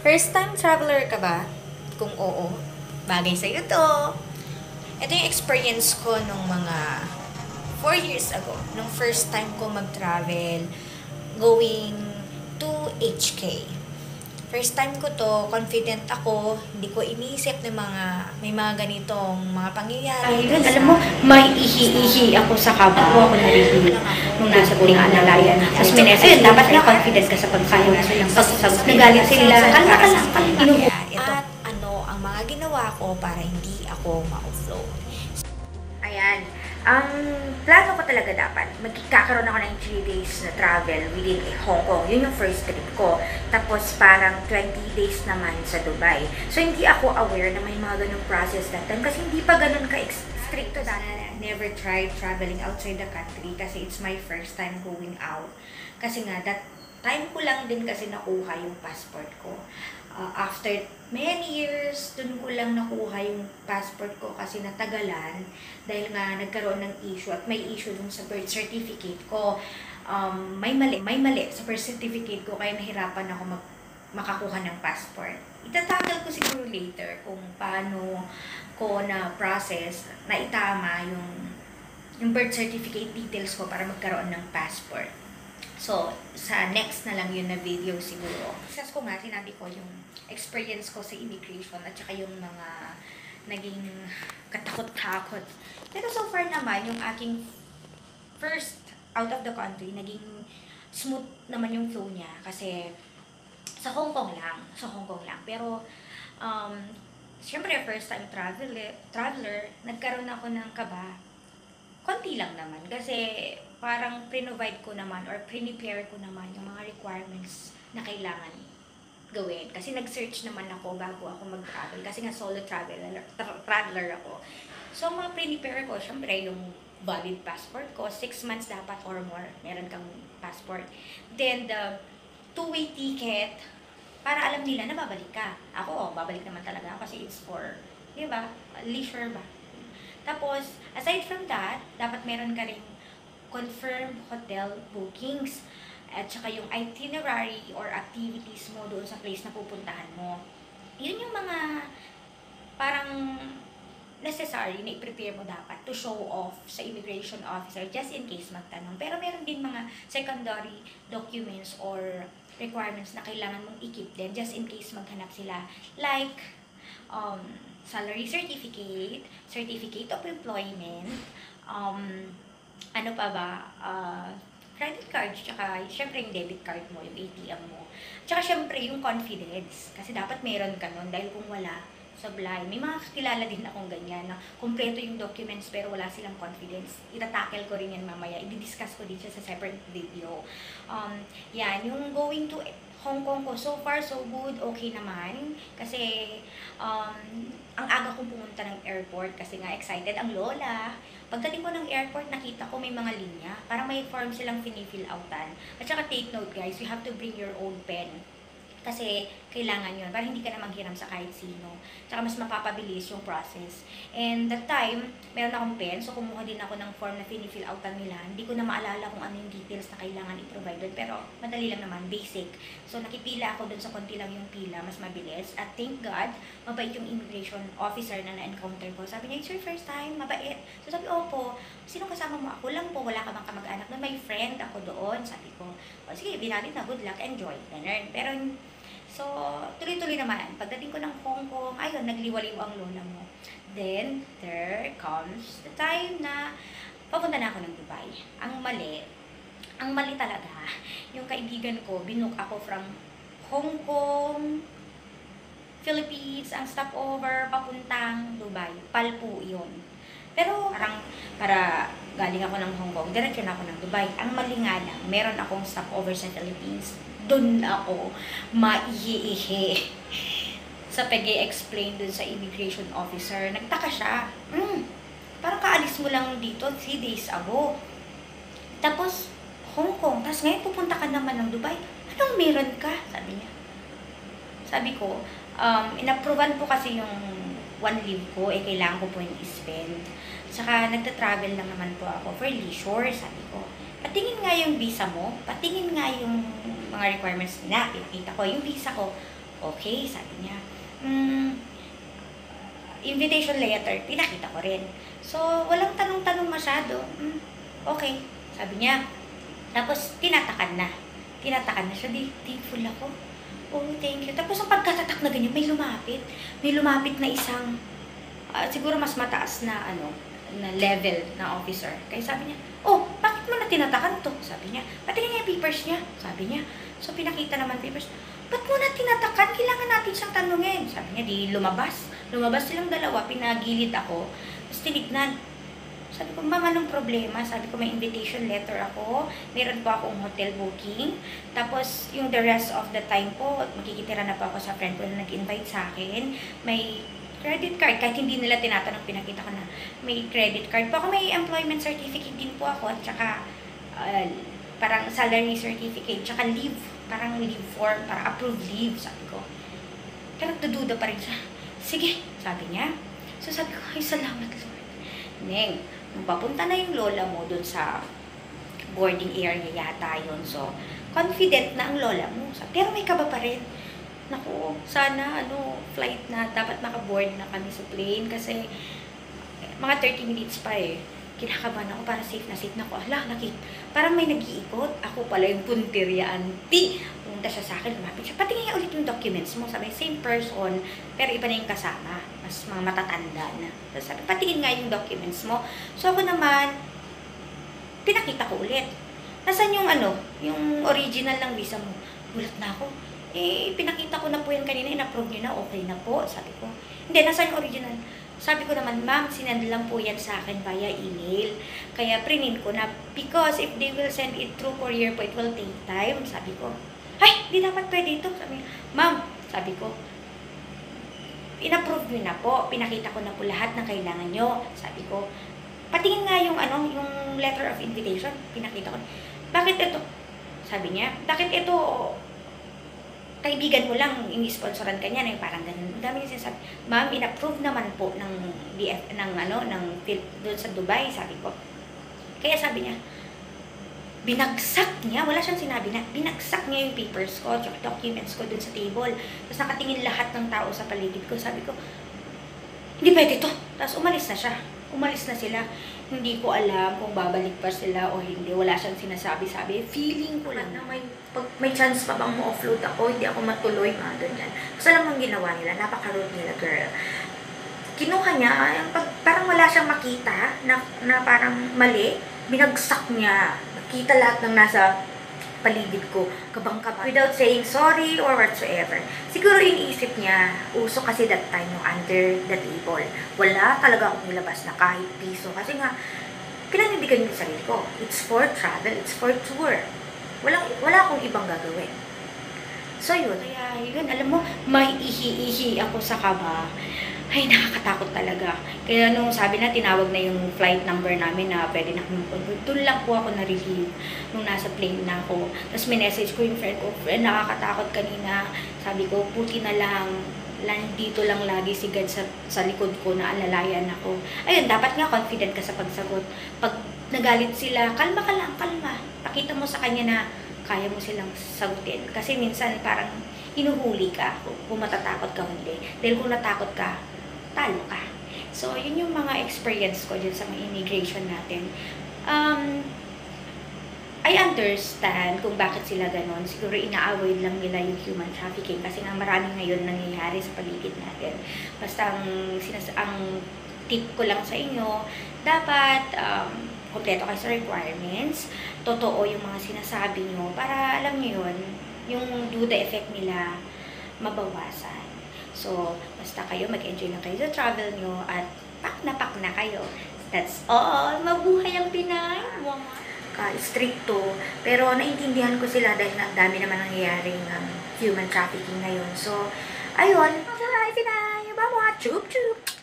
First time traveler ka ba? Kung oo, bagay sa'yo to. Ito yung experience ko nung mga 4 years ago. Nung first time ko mag-travel going to HK. First time ko to, confident ako, hindi ko iniisip na may mga ganitong mga pangyayari. Ayun, alam mo, may ihi-ihi ako sa kapwa ko na rin nung nasa Tingaan-Alayan. Tapos minessage, dapat nga confident ka sa pagsayaw. Pagsasagot, nagalit sila, kalma-kalma. At ano ang mga ginawa ko para hindi ako ma-offload. Ayan. Ang plano ko talaga dapat, magkakaroon ako ng 3 days na travel within Hong Kong. Yun yung first trip ko. Tapos parang 20 days naman sa Dubai. So hindi ako aware na may mga ganung process that time kasi hindi pa ganun ka-stricto dati. I never tried traveling outside the country kasi it's my first time going out. Kasi nga, that time ko lang din kasi nakuha yung passport ko. After many years, dun ko lang nakuha yung passport ko kasi natagalan dahil nga nagkaroon ng issue at may issue dun sa birth certificate ko. May mali sa birth certificate ko kaya nahirapan ako makakuha ng passport. Itatagal ko siguro later kung paano ko na process na itama yung birth certificate details ko para magkaroon ng passport. So, sa next na lang yun na video siguro. Discuss ko nga, sinabi ko yung experience ko sa immigration at saka yung mga naging katakot-takot. Pero so far naman, yung aking first out of the country, naging smooth naman yung flow niya. Kasi sa Hong Kong lang. Pero, syempre, first time traveler, nagkaroon ako ng kaba. Konti lang naman. Kasi parang pre-provide ko naman or prepare ko naman yung mga requirements na kailangan gawin. Kasi nag-search naman ako bago ako mag-travel. Kasi nga solo traveler ako. So, mga prepare ko, syempre, yung valid passport ko, 6 months dapat or more, meron kang passport. Then, the two-way ticket, para alam nila na babalik ka. Ako, babalik naman talaga kasi it's for, di ba, leisure ba? Tapos, aside from that, dapat meron ka rin confirmed hotel bookings at saka yung itinerary or activities mo doon sa place na pupuntahan mo. Yun yung mga parang necessary na i-prepare mo dapat to show off sa immigration officer just in case magtanong. Pero meron din mga secondary documents or requirements na kailangan mong i-keep din just in case maghanap sila. Like, salary certificate, certificate of employment, ano pa ba, credit card, tsaka syempre yung debit card mo, yung ATM mo. Tsaka syempre yung confidence, kasi dapat meron ka nun dahil kung wala, sablay. May mga kakilala din akong ganyan na kumpleto yung documents pero wala silang confidence. Itatackle ko rin yan mamaya. I-discuss ko din siya sa separate video. Yan, yung going to Hong Kong ko, so far so good, okay naman. Kasi ang aga kong pumunta ng airport kasi nga excited ang lola. Pagdating ko ng airport, nakita ko may mga linya. Parang may form silang finifill outan. At saka take note guys, you have to bring your own pen. Kasi kailangan yun, para hindi ka na maghiram sa kahit sino. Tsaka mas mapapabilis yung process. And that time, meron akong pen, so kumuha din ako ng form na finifill outan nila. Hindi ko na maalala kung ano yung details na kailangan i-provide doon, pero madali lang naman, basic. So nakipila ako doon sa konti lang yung pila, mas mabilis. At thank God, mabait yung immigration officer na na-encounter ko. Sabi niya, it's your first time, mabait. So sabi, opo, sino kasama mo? Ako lang po, wala ka bang kamag-anak na may friend ako doon. Sabi ko, o sige, binali na, good luck, enjoy. Ganun. Pero so, tuloy-tuloy naman. Pagdating ko ng Hong Kong, ayun, nagliwaliw ang lola mo. Then, there comes the time na papunta na ako ng Dubai. Ang mali talaga, yung kaibigan ko, binook ako from Hong Kong, Philippines, ang stopover, papuntang Dubai. Palpo yun. Pero parang para galing ako ng Hong Kong, diretso na ako ng Dubai. Ang mali nga lang, meron akong stopover sa Philippines. Doon ako maihi-ihi sa pag-i-explain dun sa immigration officer. Nagtaka siya. Parang kaalis mo lang dito 3 days ago. Tapos, Hong Kong. Tapos ngayon pupunta ka naman ng Dubai. Anong meron ka? Sabi niya. Sabi ko, inapproval po kasi yung 1 leave ko, kailangan ko po yung i-spend. Saka nagta-travel lang naman po ako for leisure, sabi ko. Patingin nga yung visa mo, patingin nga yung mga requirements nila. Kita ko, yung visa ko, Okay, sabi niya. Invitation letter, pinakita ko rin. So, walang tanong-tanong masyado. Okay, sabi niya. Tapos, tinatakan na. Tinatakan na siya. Thankful ako. Oh, thank you. Tapos, ang pagkatatak na ganyan, may lumapit. May lumapit na isang, siguro mas mataas na, na level na officer. Kaya sabi niya, oh, bakit mo na tinatakan to? Sabi niya, patingin niya yung papers niya. Sabi niya. So, pinakita naman papers. Ba't mo na tinatakan? Kailangan natin siyang tanungin. Sabi niya, di lumabas. Lumabas silang dalawa, pinagilid ako. Tapos tinignan. Sabi ko, ma'am, anong problema? Sabi ko, may invitation letter ako. Meron po akong hotel booking. Tapos, yung the rest of the time po, makikitira na po ako sa friend ko na nag-invite sa akin. May credit card. Kahit hindi nila tinatanong, pinakita ko na may credit card po ako. May employment certificate din po ako. At saka, parang salary certificate. Tsaka leave. Parang leave form. Parang approved leave. Sabi ko. Pero nagdududa pa rin siya. Sige, sabi niya. So sabi ko, ay salamat Lord. Neng, nung papunta na yung lola mo dun sa boarding area yata yun. So, confident na ang lola mo. Pero may kaba pa rin. Naku, sana, flight na, dapat makaboard na kami sa plane. Kasi, mga 30 minutes pa eh. Kinakabahan ako para safe na ako. Ala, parang may nag-iikot. Ako pala yung punteriya auntie. Pumunta siya sa akin, lumapit siya. Patingin niya ulit yung documents mo. Sabi, same person, pero iba na yung kasama. Mas mga matatanda na. So, sabi, patingin nga yung documents mo. So, ako naman, pinakita ko ulit. Nasaan yung yung original ng visa mo? Gulat na ako. Pinakita ko na po yan kanina, in-approve niyo na, okay na po. Sabi ko, hindi, nasaan yung original? Sabi ko naman, ma'am, sinend lang po yan sa akin via email. Kaya prinin ko na, because if they will send it through courier po, it will take time. Sabi ko, ay, di dapat pwede ito. Sabi, ma'am, sabi ko, in-approve nyo na po. Pinakita ko na po lahat ng kailangan nyo. Sabi ko, patingin nga yung, yung letter of invitation. Pinakita ko. Bakit ito? Sabi niya, bakit ito, kaibigan mo lang, ini-sponsoran ka niya, na parang ganun. Ang dami niya sinasabi, ma'am, in-approve naman po ng DF, doon sa Dubai, sabi ko. Kaya sabi niya, binagsak niya, wala siyang sinabi na, binagsak niya yung papers ko, yung documents ko doon sa table. Tapos nakatingin lahat ng tao sa paligid ko. Sabi ko, hindi pwede to. Tapos umalis na siya. Umalis na sila. Hindi ko alam kung babalik pa sila o hindi. Wala siyang sinasabi-sabi. Feeling ko lang na may chance pa bang ma-offload ako, hindi ako matuloy, mga ganyan. Kasi alam mong ginawa nila, napaka-rude nila, girl. Kinuha niya, parang wala siyang makita na parang mali. Binagsak niya. Nakita lahat ng nasa paligid ko, kabang-kaba, without saying sorry or whatsoever. Siguro iniisip niya, uso kasi that time yung under the table. Wala talaga akong nilabas na kahit piso. Kasi nga, pinanindigan yung sarili ko. It's for travel, it's for tour. Wala akong ibang gagawin. So yun. Kaya yun, alam mo, may ihi-ihi ako sa kaba. Ay, nakakatakot talaga. Kaya nung sabi na, tinawag na yung flight number namin na pwede na kami mag-convert. Doon lang po ako na-relieve nung nasa plane na ako. Tapos minessage ko yung friend ko, friend, nakakatakot kanina. Sabi ko, puti na lang. Dito lang lagi si God sa likod ko na alalayan ako. Ayun, dapat nga confident ka sa pagsagot. Pag nagalit sila, kalma ka lang, kalma. Pakita mo sa kanya na kaya mo silang sagutin. Kasi minsan parang inuhuli ka kung matatakot ka hindi. Dahil kung natakot ka, talo ka. So, yun yung mga experience ko dyan sa mga immigration natin. I understand kung bakit sila ganon. Siguro inaaway lang nila yung human trafficking kasi nga marami ngayon nangyayari sa paligid natin. Basta ang tip ko lang sa inyo, dapat kompleto kayo sa requirements, totoo yung mga sinasabi nyo para alam nyo yun, yung do the effect nila mabawasan. So, basta kayo, mag-enjoy lang kayo sa travel nyo at pak na kayo. That's all. Mabuhay ang Pinay. Stricto. Pero naintindihan ko sila dahil ang dami naman nangyayaring human trafficking ngayon. So, ayun. Mabuhay Pinay! Bawa! Chup chup!